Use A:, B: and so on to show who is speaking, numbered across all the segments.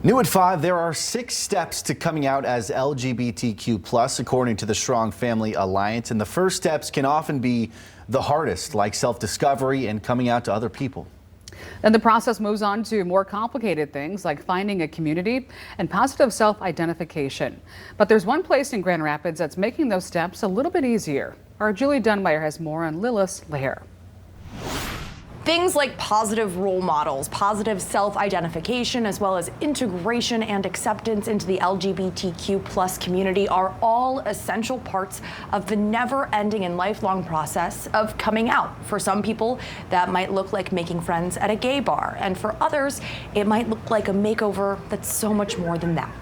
A: New at 5, there are 6 steps to coming out as LGBTQ+, according to the Strong Family Alliance. And the first steps can often be the hardest, like self-discovery and coming out to other people.
B: Then the process moves on to more complicated things like finding a community and positive self-identification. But there's one place in Grand Rapids that's making those steps a little bit easier. Our Julie Dunmeyer has more on Lilith's lair.
C: Things like positive role models, positive self-identification, as well as integration and acceptance into the LGBTQ+ community are all essential parts of the never-ending and lifelong process of coming out. For some people, that might look like making friends at a gay bar, and for others, it might look like a makeover that's so much more than that.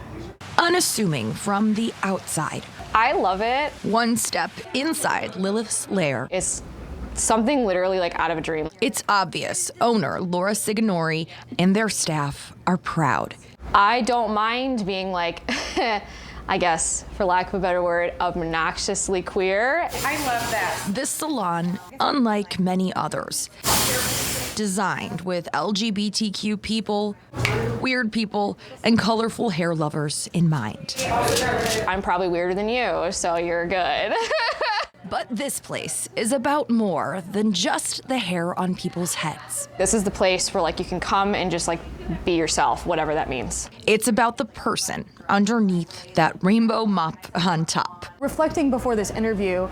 D: Unassuming from the outside.
E: I love it.
D: One step inside Lilith's lair.
E: It's something literally like out of a dream.
D: It's obvious owner Laura SIGNORE and their staff are proud.
E: I don't mind being like, I guess, for lack of a better word, obnoxiously queer.
C: I love that.
D: This salon, unlike many others, designed with LGBTQ people, weird people, and colorful hair lovers in mind.
E: I'm probably weirder than you, so you're good.
D: But this place is about more than just the hair on people's heads.
E: This is the place where like you can come and just like be yourself, whatever that means.
D: It's about the person underneath that rainbow mop on top.
F: Reflecting before this interview,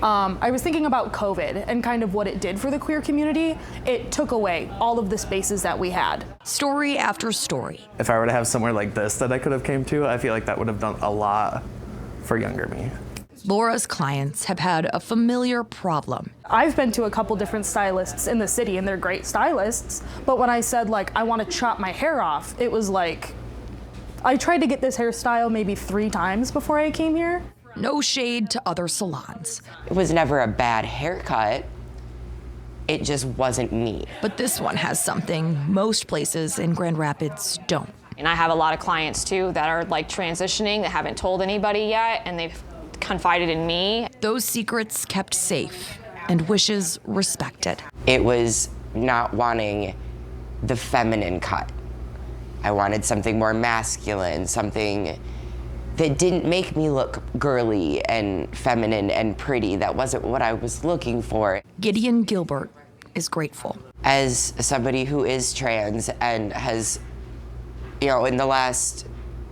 F: I was thinking about COVID and kind of what it did for the queer community. It took away all of the spaces that we had.
D: Story after story.
G: If I were to have somewhere like this that I could have came to, I feel like that would have done a lot for younger me.
D: Laura's clients have had a familiar problem.
F: I've been to a couple different stylists in the city and they're great stylists, but when I said like I want to chop my hair off, it was like I tried to get this hairstyle maybe 3 times before I came here.
D: No shade to other salons.
H: It was never a bad haircut. It just wasn't me.
D: But this one has something most places in Grand Rapids don't.
E: And I have a lot of clients too that are like transitioning that haven't told anybody yet, and they've confided in me.
D: Those secrets kept safe and wishes respected.
H: It was not wanting the feminine cut. I wanted something more masculine, something that didn't make me look girly and feminine and pretty. That wasn't what I was looking for.
D: Gideon Gilbert is grateful.
H: As somebody who is trans and has, in the last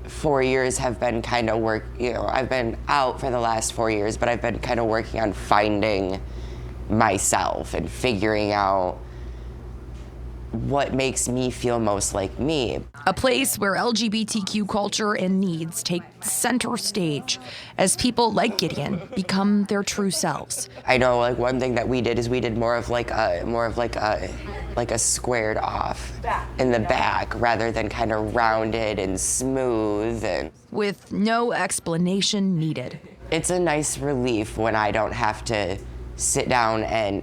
H: 4 years have been kind of I've been out for the last 4 years, but I've been kind of working on finding myself and figuring out what makes me feel most like me.
D: A place where LGBTQ culture and needs take center stage as people like Gideon become their true selves.
H: I know like one thing that we did is we did more of like a squared off in the back rather than kind of rounded and smooth and
D: with no explanation needed.
H: It's a nice relief when I don't have to sit down and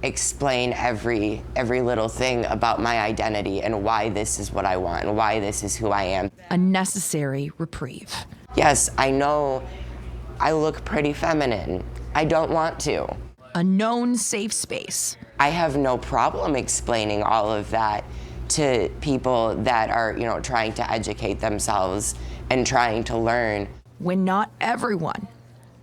H: explain every little thing about my identity and why this is what I want and why this is who I am.
D: A necessary reprieve.
H: Yes, I know I look pretty feminine. I don't want to.
D: A known safe space.
H: I have no problem explaining all of that to people that are, trying to educate themselves and trying to learn.
D: When not everyone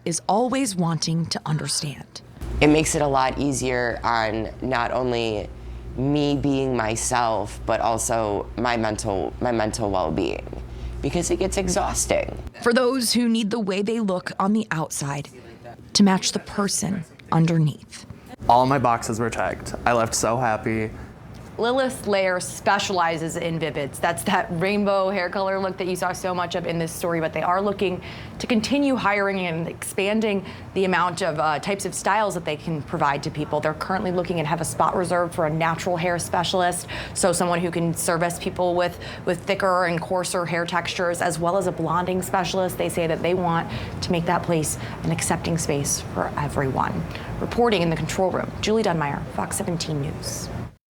D: is always wanting to understand.
H: It makes it a lot easier on not only me being myself, but also my mental well-being, because it gets exhausting.
D: For those who need the way they look on the outside to match the person underneath.
G: All my boxes were checked. I left so happy.
C: Lilith's lair specializes in vivids. That's that rainbow hair color look that you saw so much of in this story, but they are looking to continue hiring and expanding the amount of types of styles that they can provide to people. They're currently looking and have a spot reserved for a natural hair specialist, so someone who can service people with thicker and coarser hair textures, as well as a blonding specialist. They say that they want to make that place an accepting space for everyone. Reporting in the control room, Julie Dunmeyer, Fox 17 News.